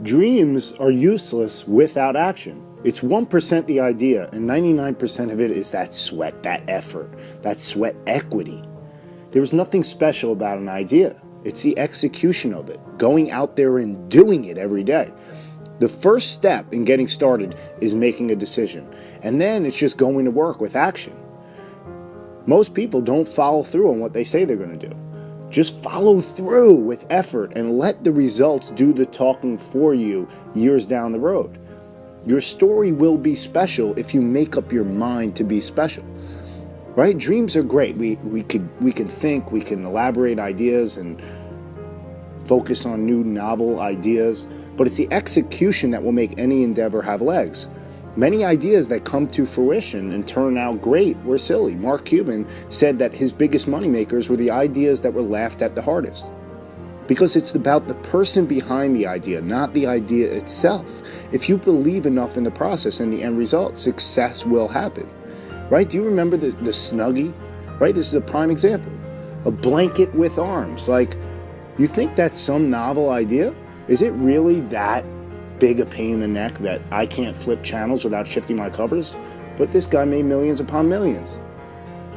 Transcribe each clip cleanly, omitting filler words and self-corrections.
Dreams are useless without action. It's 1% the idea, and 99% of it is that sweat, that effort, that sweat equity. There is nothing special about an idea. It's the execution of it, going out there and doing it every day. The first step in getting started is making a decision, and then it's just going to work with action. Most people don't follow through on what they say they're going to do. Just follow through with effort and let the results do the talking for you years down the road. Your story will be special if you make up your mind to be special. Right? Dreams are great. We can think, we can elaborate ideas and focus on new novel ideas, but it's the execution that will make any endeavor have legs. Many ideas that come to fruition and turn out great were silly. Mark Cuban said that his biggest moneymakers were the ideas that were laughed at the hardest. Because it's about the person behind the idea, not the idea itself. If you believe enough in the process and the end result, success will happen. Right? Do you remember the Snuggie? Right? This is a prime example. A blanket with arms. Like, you think that's some novel idea? Is it really that big a pain in the neck that I can't flip channels without shifting my covers? But this guy made millions upon millions,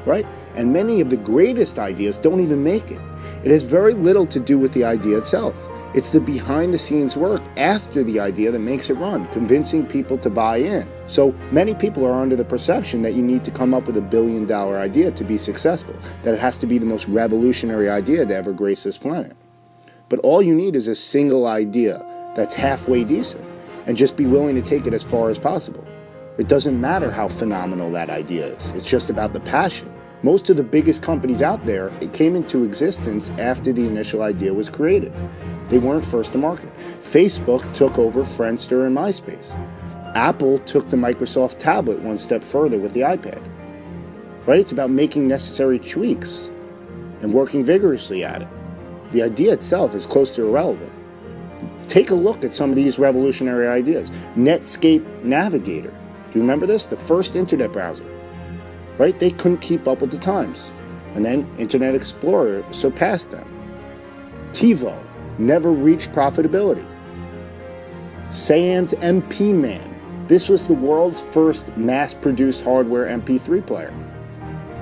right? And many of the greatest ideas don't even make it. It has very little to do with the idea itself. It's the behind the scenes work after the idea that makes it run, convincing people to buy in. So many people are under the perception that you need to come up with $1 billion idea to be successful, that it has to be the most revolutionary idea to ever grace this planet. But all you need is a single idea that's halfway decent, and just be willing to take it as far as possible. It doesn't matter how phenomenal that idea is. It's just about the passion. Most of the biggest companies out there, it came into existence after the initial idea was created. They weren't first to market. Facebook took over Friendster and MySpace. Apple took the Microsoft tablet one step further with the iPad. Right? It's about making necessary tweaks and working vigorously at it. The idea itself is close to irrelevant. Take a look at some of these revolutionary ideas. Netscape Navigator. Do you remember this? The first internet browser. Right? They couldn't keep up with the times. And then Internet Explorer surpassed them. TiVo never reached profitability. Sans MP-Man. This was the world's first mass-produced hardware MP3 player.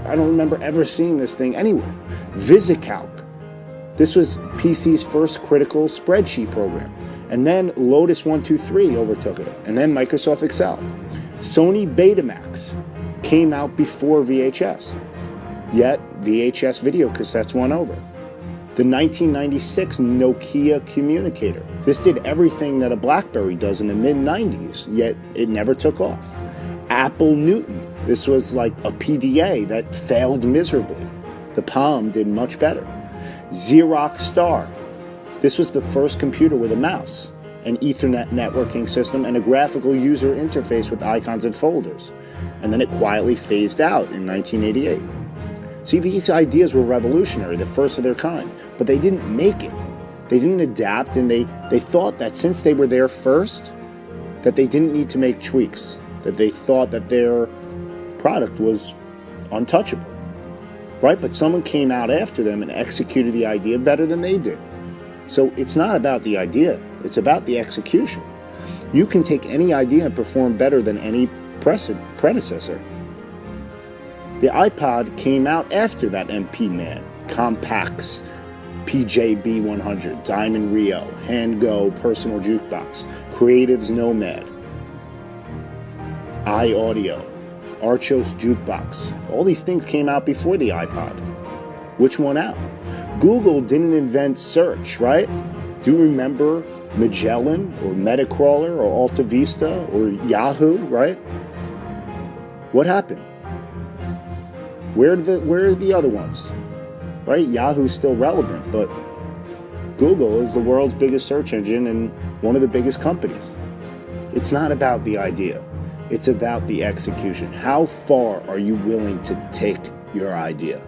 I don't remember ever seeing this thing anywhere. VisiCalc. This was PC's first critical spreadsheet program. And then Lotus 1-2-3 overtook it. And then Microsoft Excel. Sony Betamax came out before VHS. Yet VHS video cassettes won over. The 1996 Nokia communicator. This did everything that a BlackBerry does in the mid-90s, yet it never took off. Apple Newton. This was like a PDA that failed miserably. The Palm did much better. Xerox Star. This was the first computer with a mouse, an Ethernet networking system, and a graphical user interface with icons and folders. And then it quietly phased out in 1988. See, these ideas were revolutionary, the first of their kind, but they didn't make it. They didn't adapt, and they thought that since they were there first, that they didn't need to make tweaks, that they thought that their product was untouchable. Right? But someone came out after them and executed the idea better than they did. So it's not about the idea, it's about the execution. You can take any idea and perform better than any predecessor. The iPod came out after that MP-Man, Compaq's, PJB100, Diamond Rio, HandGo Personal Jukebox, Creative's Nomad, iAudio, Archos Jukebox. All these things came out before the iPod. Which won out? Google didn't invent search, right? Do you remember Magellan or Metacrawler or Alta Vista or Yahoo, right? What happened? Where are the other ones? Right? Yahoo's still relevant, but Google is the world's biggest search engine and one of the biggest companies. It's not about the idea. It's about the execution. How far are you willing to take your idea?